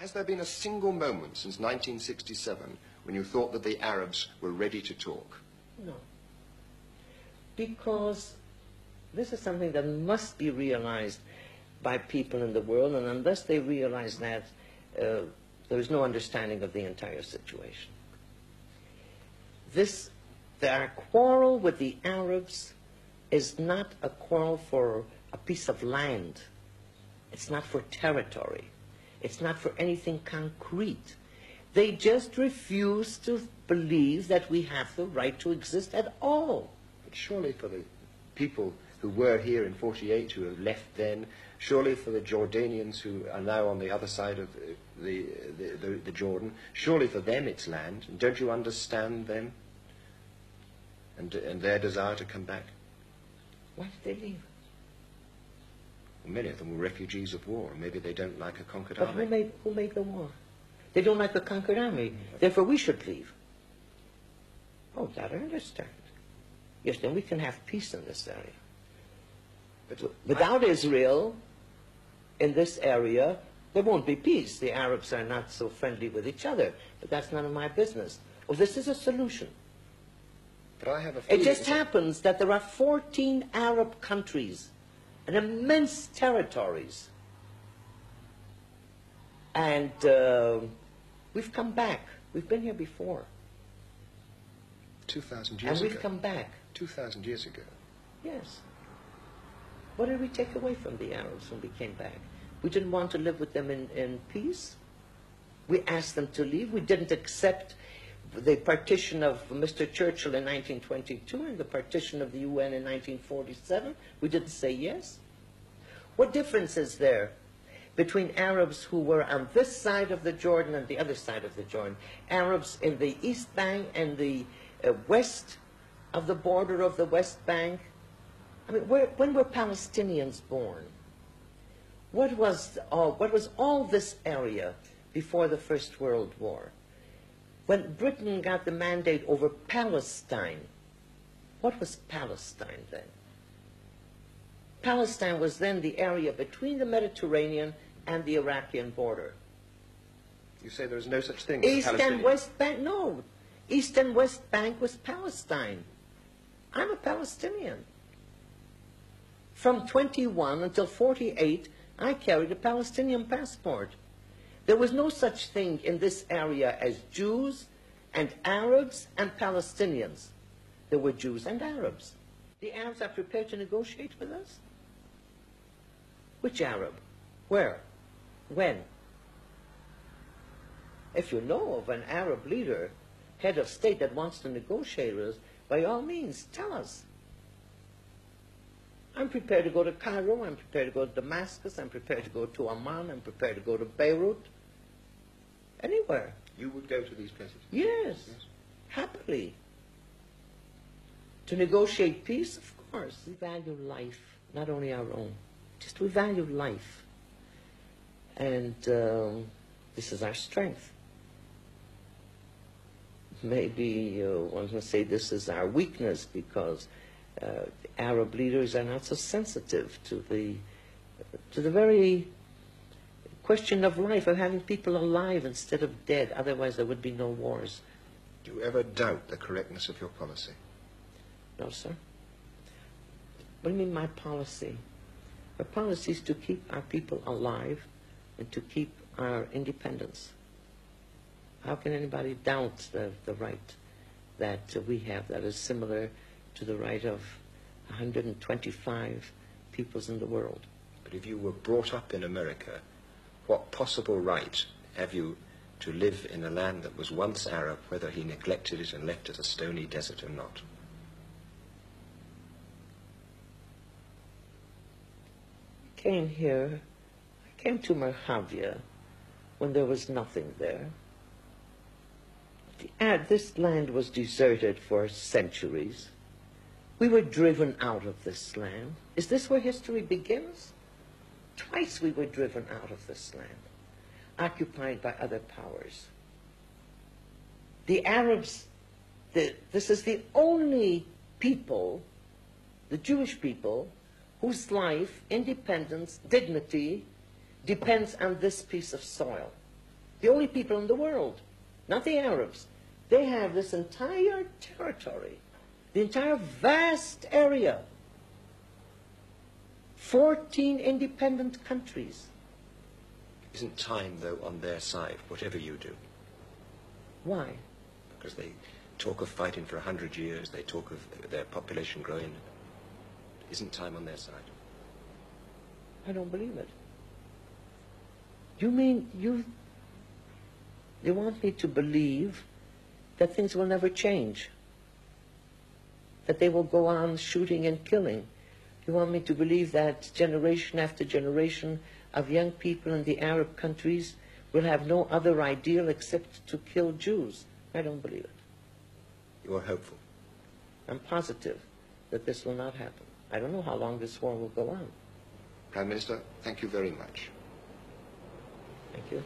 Has there been a single moment since 1967 when you thought that the Arabs were ready to talk? No. Because this is something that must be realized by people in the world, and unless they realize that, there is no understanding of the entire situation. Our quarrel with the Arabs is not a quarrel for a piece of land. It's not for territory. It's not for anything concrete. They just refuse to believe that we have the right to exist at all. But surely for the people who were here in 48, who have left then, surely for the Jordanians who are now on the other side of the Jordan, surely for them it's land. And don't you understand them and their desire to come back? Why did they leave? Well, many of them were refugees of war. Maybe they don't like a conquered But army. who made the war? They don't like the conquered army. Therefore, we should leave. Oh, that I understand. Yes, then we can have peace in this area. But without Israel in this area, there won't be peace. The Arabs are not so friendly with each other. But that's none of my business. Oh, this is a solution. But I have a It feeling just happens that there are 14 Arab countries and immense territories. And we've come back. We've been here before. 2,000 years ago. And ago. we've come back. 2,000 years ago. Yes. What did we take away from the Arabs when we came back? We didn't want to live with them in peace. We asked them to leave. We didn't accept the partition of Mr. Churchill in 1922 and the partition of the UN in 1947. We didn't say yes. What difference is there between Arabs who were on this side of the Jordan and the other side of the Jordan? Arabs in the East Bank and the west of the border of the West Bank. I mean, when were Palestinians born? What was all this area before the First World War? When Britain got the mandate over Palestine, what was Palestine then? Palestine was then the area between the Mediterranean and the Iraqi border. You say there is no such thing as East Palestinian? and West Bank, no. East and West Bank was Palestine. I'm a Palestinian. From 21 until 48, I carried a Palestinian passport. There was no such thing in this area as Jews and Arabs and Palestinians. There were Jews and Arabs. The Arabs are prepared to negotiate with us? Which Arab? Where? When? If you know of an Arab leader, head of state that wants to negotiate with us, by all means, tell us. I'm prepared to go to Cairo, I'm prepared to go to Damascus, I'm prepared to go to Amman, I'm prepared to go to Beirut. Anywhere. You would go to these places? Yes. Happily. To negotiate peace, of course. We value life, not only our own. Just we value life. And this is our strength. Maybe one can say this is our weakness because the Arab leaders are not so sensitive to the very question of life, of having people alive instead of dead. Otherwise there would be no wars. Do you ever doubt the correctness of your policy? No, sir. What do you mean my policy? Our policy is to keep our people alive and to keep our independence. How can anybody doubt the right that we have that is similar to the right of 125 peoples in the world? But if you were brought up in America, what possible right have you to live in a land that was once Arab, whether he neglected it and left it a stony desert or not? I came to Merhavia when there was nothing there. This land was deserted for centuries. We were driven out of this land. Is this where history begins? Twice we were driven out of this land, occupied by other powers. The Arabs, this is the only people, the Jewish people, whose life, independence, dignity depends on this piece of soil. The only people in the world, not the Arabs. They have this entire territory, the entire vast area, 14 independent countries. Isn't time, though, on their side, whatever you do? Why? Because they talk of fighting for 100 years, they talk of their population growing. Isn't time on their side? I don't believe it. You mean you want me to believe that things will never change? That they will go on shooting and killing? You want me to believe that generation after generation of young people in the Arab countries will have no other ideal except to kill Jews? I don't believe it. You are hopeful? I'm positive that this will not happen. I don't know how long this war will go on. Prime Minister, thank you very much. Thank you.